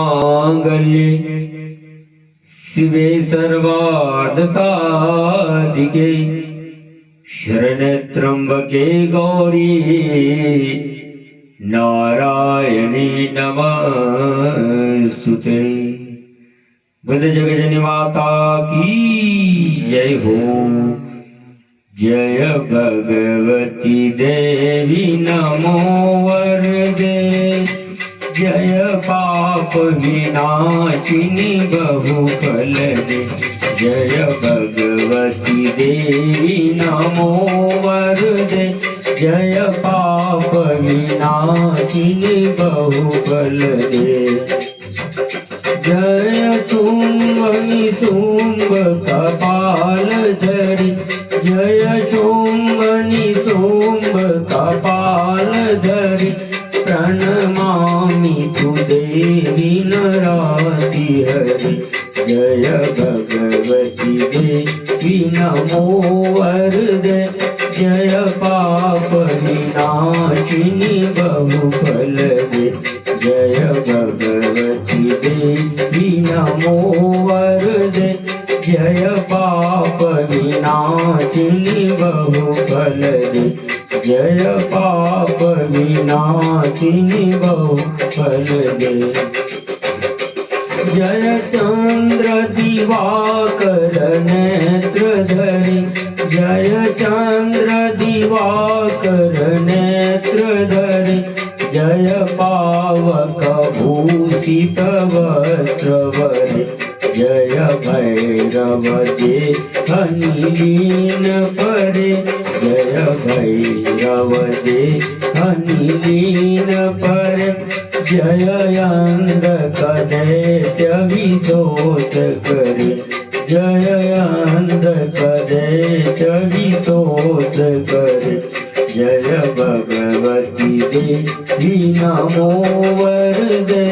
मांगल्ये शिवे सर्वार्थसाधिके शरण्ये त्र्यंबके गौरी नारायणी नमस्तुते। बोले जगजननी माता की जय हो। जय भगवती देवी नमो वरदे। जय पाप विनाशिनी बहुफल दे। जय भगवती देवी नमो वरदे। जय पाप विनाशिनी बहुफल दे। जय शुंभनि शुंभ कपाल धरि। जय शुंभनि शुंभ कपाल धरि। प्रणमामि तु देवी नराति हरि। जय भगवती देवी नमो वरदे। जय पाप विनाशिनी बहुफल दे। जय भगवती देवी नमो वरदे। जय पाप विनाशिनी बहुफल दे। जय पाप विनाशिनी बहुफल दे। जय चंद्र दिवाकर नेत्रधरि। जय चंद्र दिवाकर नेत्रधरि। जय पावक भूषित वस्त्रवरे। जय भैरव देह लीन परे। जय भैरव देह लीन परे। जय अंधकदैत्य विशोच करे। जय अंधकदैत्य विशोच करे। जय भगवती देवी नमो वरदे।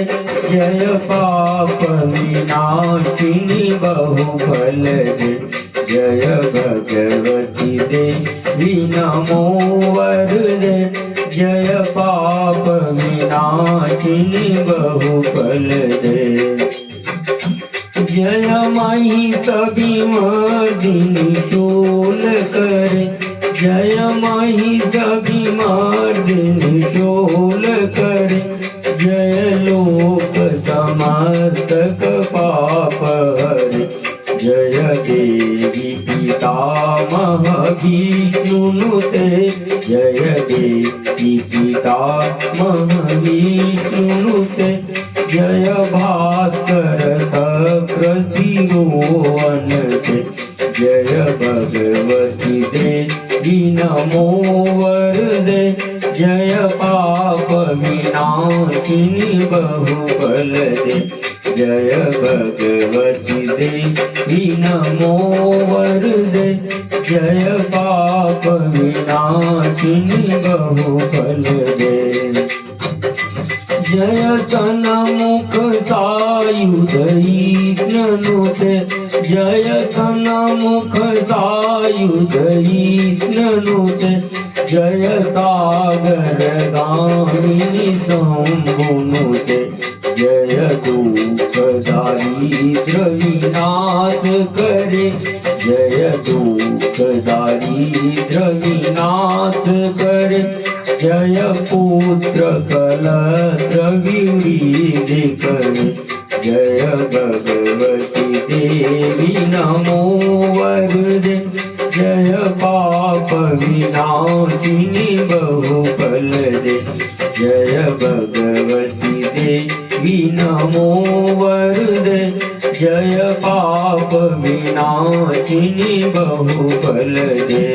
जय पाप विनाशिनी बहुफल दे। जय भगवती देवी नमो वरदे। जय पाप विनाशिनी बहुफल दे। जय महिष विमर्दिनी शूल करे। जय महिष विमर्दिनी शूल करे। जय लोक समस्तक पाप हरे। जय देवी पितामह विष्णुनुते। जय देवी पितामह विष्णुनुते। जय भास्कर शक्र शिरोवनते। जय भगवती देवी नमो वरदे। जय पाप विनाशिनी बहुफल दे। जय भगवती देवी नमो वरदे। जय पाप विनाशिनी बहुफल दे। जय सनमुख सायुध ईष्णनुते। जय सनमुख सायुध ईष्णनुते। जय सागर गामिनी शंभुनुते। जय दुख दारिद्र विनाश करे। जय दुख दारिद्र विनाश करे। जय पुत्र कलत्र विवृद्धि करे। जय भगवती देवी नमो वरदे। जय पाप विनाशिनी बहुफल दे। जय भगवती देवी नमो वरदे। जय पाप विनाशिनी बहुफल दे।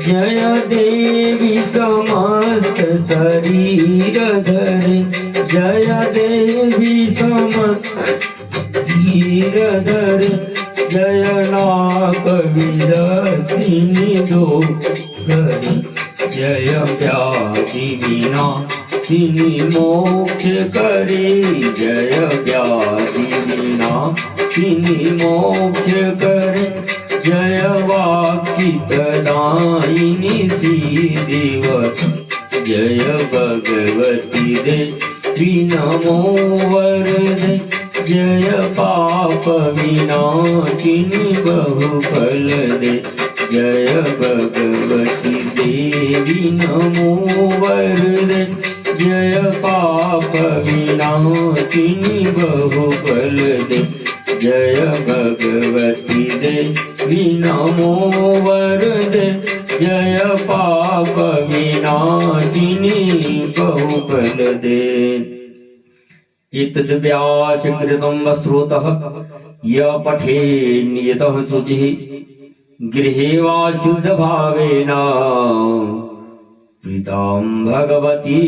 जय देवी समस्त शरीर धरे। जय देवी समस्त शरीर धरे। जय नाग विदर्शिनी दोषहरि। जय व्याधि विनाशिनी मोक्ष करे। जय व्याधि विनाशिनी मोक्ष करे। जय वाक्षितदायिनी श्रीदेवता। जय भगवती देवी विनमो वरदे जय पाप विनाशिनी बहुफल दे जय भगवती देवी नमो वरदे जय पाप विनाशिनी बहुफल दे जय भगवती देवी नमो वरदे जय पाप विनाशिनी बहुफल दे। एतद् व्यासकृतं स्रोतः य पठे नियतः शुचिः गृहे वा शुद्धभावेन प्रीतां भगवती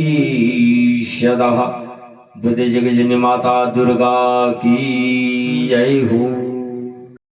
सदा। बुद्ध जगजननी माता दुर्गा की जय हो।